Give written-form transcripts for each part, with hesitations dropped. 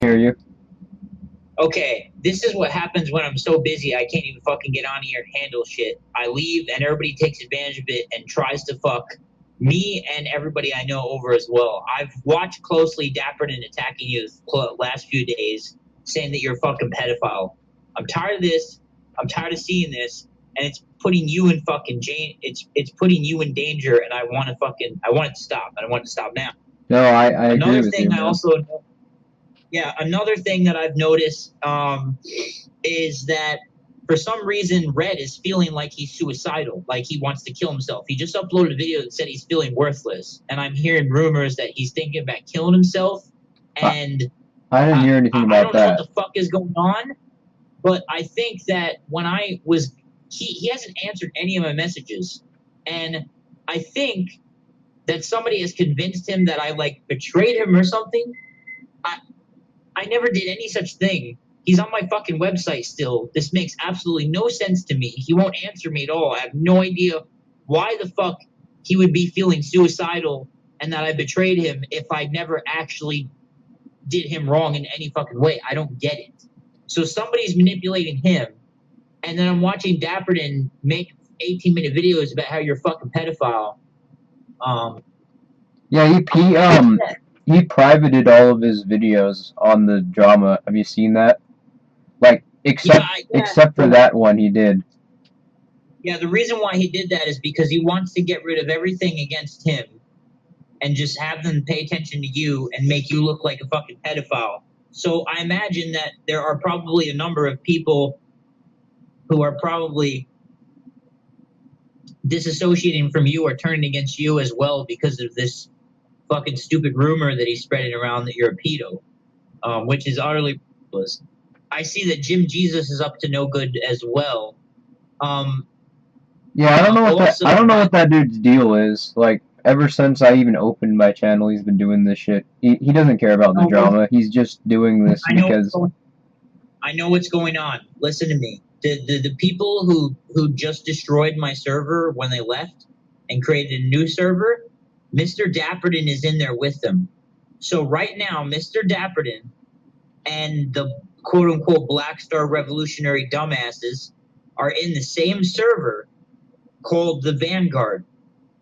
Hear you. Okay, this is what happens when I'm so busy I can't even fucking get on here and handle shit. I leave and everybody takes advantage of it and tries to fuck me and everybody I know over as well. I've watched closely Dapperton attacking you the last few days, saying that you're a fucking pedophile. I'm tired of this. I'm tired of seeing this, and it's putting you in fucking it's putting you in danger, and I want it to stop, and I want it to stop now. No, I agree Another with thing you, I man. also another thing that I've noticed is that for some reason Red is feeling like he's suicidal, like he wants to kill himself. He just uploaded a video that said he's feeling worthless, and I'm hearing rumors that he's thinking about killing himself. And I didn't hear anything about I don't know that. what the fuck is going on, but I think that when I was he hasn't answered any of my messages, and I think that somebody has convinced him that I like betrayed him or something. I never did any such thing. He's on my fucking website still. This makes absolutely no sense to me. He won't answer me at all. I have no idea why the fuck he would be feeling suicidal and that I betrayed him if I never actually did him wrong in any fucking way. I don't get it. So somebody's manipulating him, and then I'm watching Dapperton make 18-minute videos about how you're a fucking pedophile. Yeah, he privated all of his videos on the drama. Have you seen that? Like, except for that one, he did. Yeah, the reason why he did that is because he wants to get rid of everything against him and just have them pay attention to you and make you look like a fucking pedophile. So I imagine that there are probably a number of people who are probably disassociating from you or turning against you as well because of this fucking stupid rumor that he's spreading around that you're a pedo, which is utterly ridiculous. I see that Jim Jesus is up to no good as well. Yeah, I don't know what that dude's deal is. Like, ever since I even opened my channel, he's been doing this shit. He doesn't care about the drama. He's just doing this because I know what's going on. Listen to me. The people who just destroyed my server when they left and created a new server, Mr. Dapperton is in there with them. So right now, Mr. Dapperton and the quote-unquote Black Star Revolutionary dumbasses are in the same server called the Vanguard.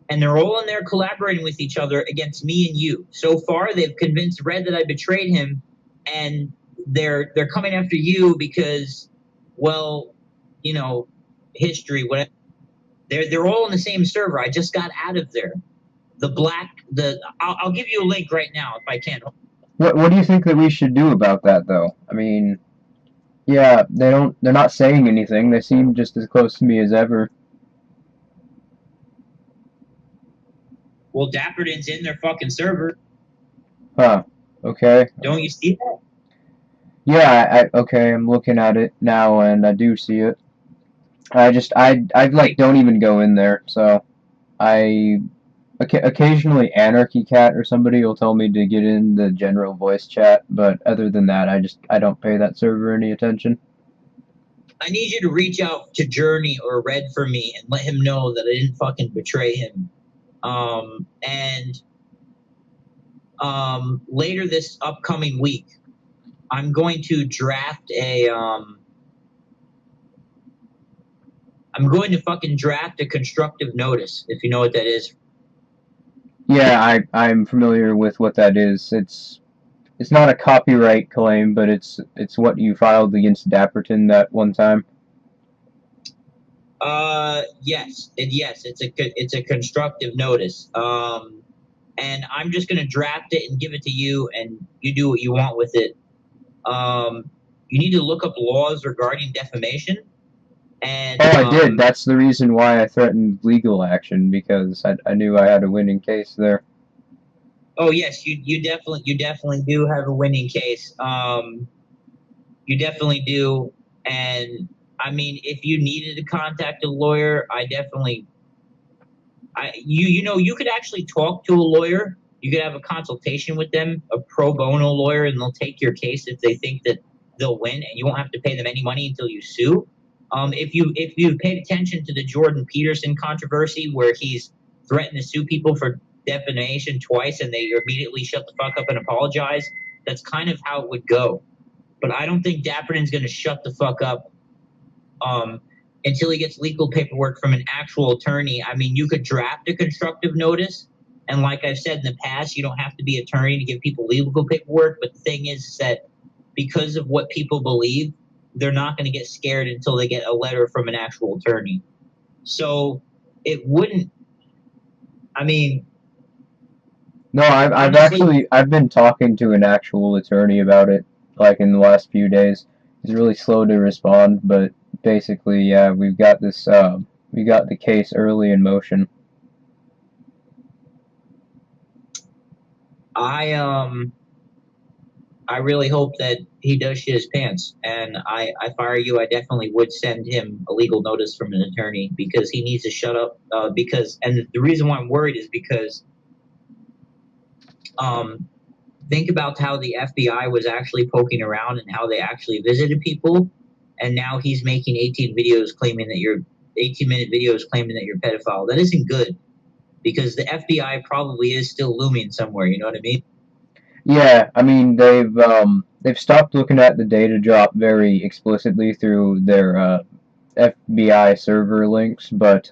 And they're all in there collaborating with each other against me and you. So far, they've convinced Red that I betrayed him, and they're coming after you because, well, you know, history, whatever. They're all in the same server. I just got out of there. I'll give you a link right now if I can. What do you think that we should do about that, though? I mean, yeah, they're not saying anything. They seem just as close to me as ever. Well, Dapperton's in their fucking server. Huh. Okay. Don't you see that? Yeah, okay, I'm looking at it now, and I do see it. I don't even go in there, so occasionally Anarchy Cat or somebody will tell me to get in the general voice chat, but other than that, I don't pay that server any attention. I need you to reach out to Journey or Red for me and let him know that I didn't fucking betray him. Later this upcoming week, I'm going to draft I'm going to fucking draft a constructive notice, if you know what that is. Yeah, I'm familiar with what that is. It's not a copyright claim, but it's what you filed against Dapperton that one time. Yes, it's a constructive notice. And I'm just gonna draft it and give it to you, and you do what you want with it. You need to look up laws regarding defamation. And I did. That's the reason why I threatened legal action, because I knew I had a winning case there. Oh yes, you definitely do have a winning case. You definitely do, and I mean, if you needed to contact a lawyer, you could actually talk to a lawyer. You could have a consultation with them, a pro bono lawyer, and they'll take your case if they think that they'll win, and you won't have to pay them any money until you sue. If you paid attention to the Jordan Peterson controversy, where he's threatened to sue people for defamation twice, and they immediately shut the fuck up and apologize, That's kind of how it would go. But I don't think Dapperton's going to shut the fuck up until he gets legal paperwork from an actual attorney. I mean, you could draft a constructive notice, and like I've said in the past, you don't have to be an attorney to give people legal paperwork. But the thing is that because of what people believe, they're not going to get scared until they get a letter from an actual attorney. So it wouldn't. I mean, No, honestly, I've been talking to an actual attorney about it, like in the last few days. He's really slow to respond, but basically, yeah, we got the case early in motion. I um I really hope that he does shit his pants. And if I were you, I definitely would send him a legal notice from an attorney because he needs to shut up. And the reason why I'm worried is because um, think about how the FBI was actually poking around and how they actually visited people, and now he's making 18-minute videos claiming that you're a pedophile. That isn't good because the FBI probably is still looming somewhere. You know what I mean? Yeah, I mean they've stopped looking at the data drop very explicitly through their FBI server links, but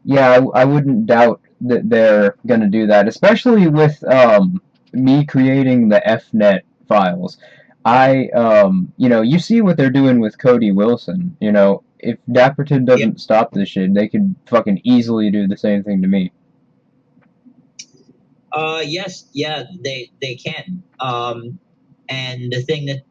yeah, I wouldn't doubt that they're gonna do that, especially with me creating the FNet files. You know, you see what they're doing with Cody Wilson. You know, if Dapperton Yeah. doesn't stop this shit, they could fucking easily do the same thing to me. Yes, yeah, they can. And the thing that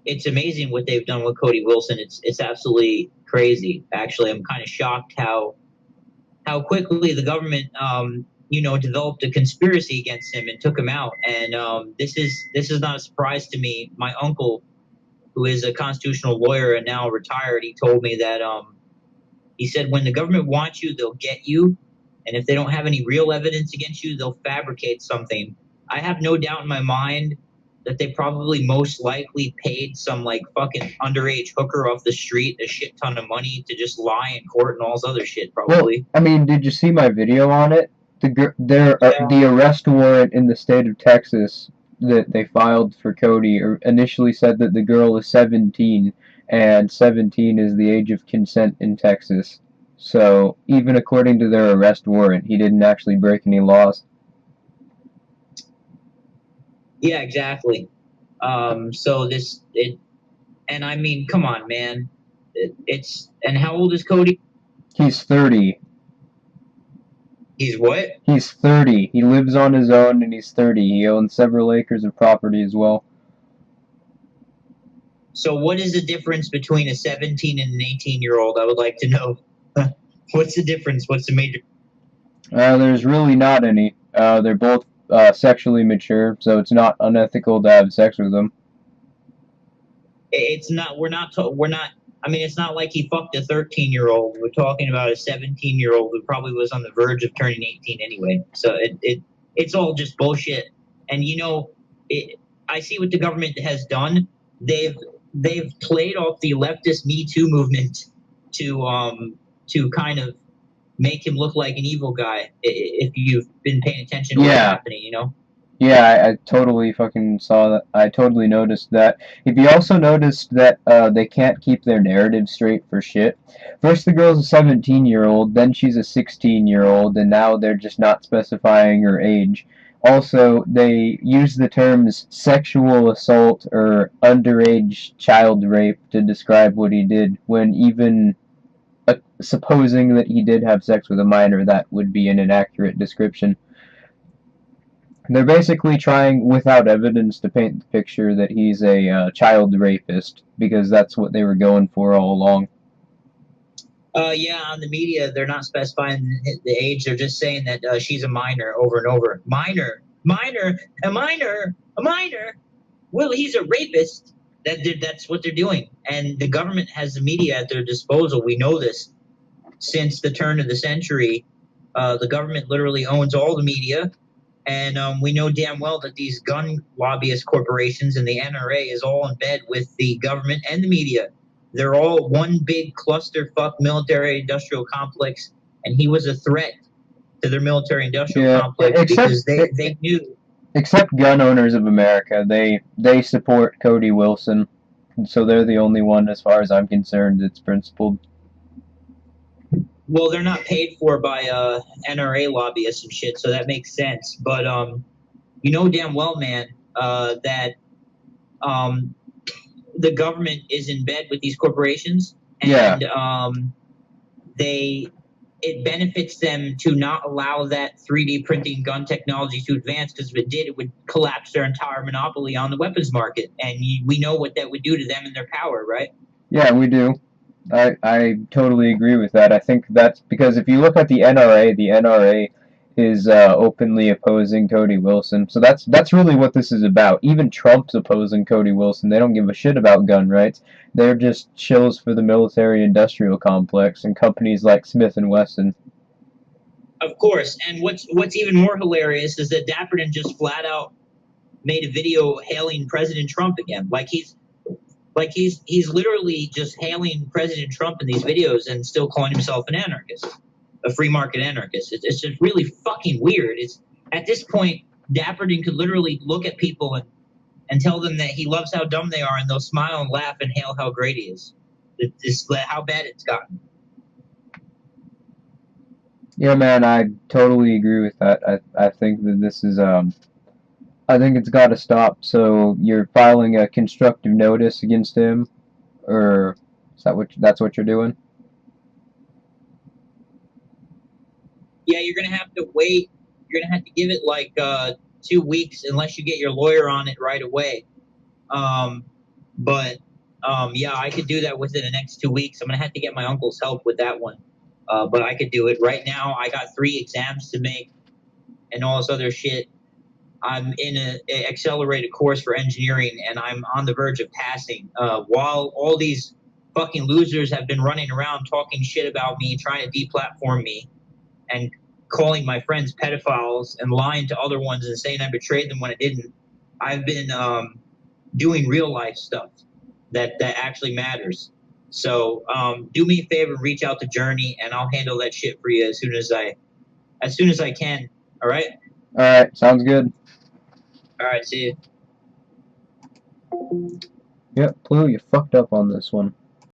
it's amazing what they've done with Cody Wilson. It's absolutely crazy. Actually, I'm kind of shocked how quickly the government developed a conspiracy against him and took him out. And this is not a surprise to me. My uncle, who is a constitutional lawyer and now retired, he told me that he said when the government wants you, they'll get you, and if they don't have any real evidence against you, they'll fabricate something. I have no doubt in my mind that they probably most likely paid some like fucking underage hooker off the street a shit ton of money to just lie in court and all this other shit. Probably. Well, I mean, did you see my video on it? Yeah. The arrest warrant in the state of Texas that they filed for Cody initially said that the girl is 17, and 17 is the age of consent in Texas. So even according to their arrest warrant, he didn't actually break any laws. Yeah, exactly. So this it, and I mean, come on, man. It's and how old is Cody? He's 30. He's what? He's 30. He lives on his own and he's 30. He owns several acres of property as well. So what is the difference between a 17 and an 18-year-old? I would like to know. What's the difference? What's the major? There's really not any. They're both sexually mature, so it's not unethical to have sex with them. It's not. We're not. I mean, it's not like he fucked a 13-year-old. We're talking about a 17-year-old who probably was on the verge of turning 18 anyway. So it's all just bullshit. And I see what the government has done. They've played off the leftist Me Too movement to kind of make him look like an evil guy. If you've been paying attention to what's happening, Yeah, I totally fucking saw that. I totally noticed that. If you also noticed that they can't keep their narrative straight for shit. First the girl's a 17-year-old, then she's a 16-year-old, and now they're just not specifying her age. Also, they use the terms sexual assault or underage child rape to describe what he did, when even supposing that he did have sex with a minor, that would be an inaccurate description. They're basically trying, without evidence, to paint the picture that he's a child rapist, because that's what they were going for all along. Yeah, on the media, they're not specifying the age. They're just saying that she's a minor over and over. Minor, minor, a minor, a minor. Well, he's a rapist. That's what they're doing. And the government has the media at their disposal. We know this since the turn of the century. The government literally owns all the media. And we know damn well that these gun lobbyist corporations and the NRA is all in bed with the government and the media. They're all one big clusterfuck military-industrial complex, and he was a threat to their military-industrial complex because they knew. except gun owners of America, they support Cody Wilson, and so they're the only one, as far as I'm concerned, that's principled. Well, they're not paid for by NRA lobbyists and shit, so that makes sense. But you know damn well, man, that um, the government is in bed with these corporations, and they it benefits them to not allow that 3D printing gun technology to advance, because if it did, it would collapse their entire monopoly on the weapons market, and we know what that would do to them and their power, right? Yeah, we do. I totally agree with that. I think that's because if you look at the NRA is openly opposing Cody Wilson. So that's really what this is about. Even Trump's opposing Cody Wilson. They don't give a shit about gun rights. They're just shills for the military-industrial complex and companies like Smith and Wesson. Of course. And what's even more hilarious is that Dapperton just flat out made a video hailing President Trump again. He's literally just hailing President Trump in these videos and still calling himself an anarchist, a free market anarchist. It's just really fucking weird. It's at this point, Dapperton could literally look at people and tell them that he loves how dumb they are, and they'll smile and laugh and hail how great he is. It's how bad it's gotten. Yeah, man, I totally agree with that. I think that this is I think it's got to stop. So you're filing a constructive notice against him, or is that's what you're doing? Yeah, you're gonna have to wait. You're gonna have to give it like 2 weeks unless you get your lawyer on it right away. Um, but yeah, I could do that within the next 2 weeks. I'm gonna have to get my uncle's help with that one. But I could do it right now. I got 3 exams to make and all this other shit. I'm in a accelerated course for engineering, and I'm on the verge of passing. While all these fucking losers have been running around talking shit about me, trying to deplatform me, and calling my friends pedophiles and lying to other ones and saying I betrayed them when I didn't. I've been doing real life stuff that actually matters. So do me a favor, reach out to Journey, and I'll handle that shit for you as soon as I can. All right. All right, sounds good. All right. See you. Yep, Blue, you fucked up on this one.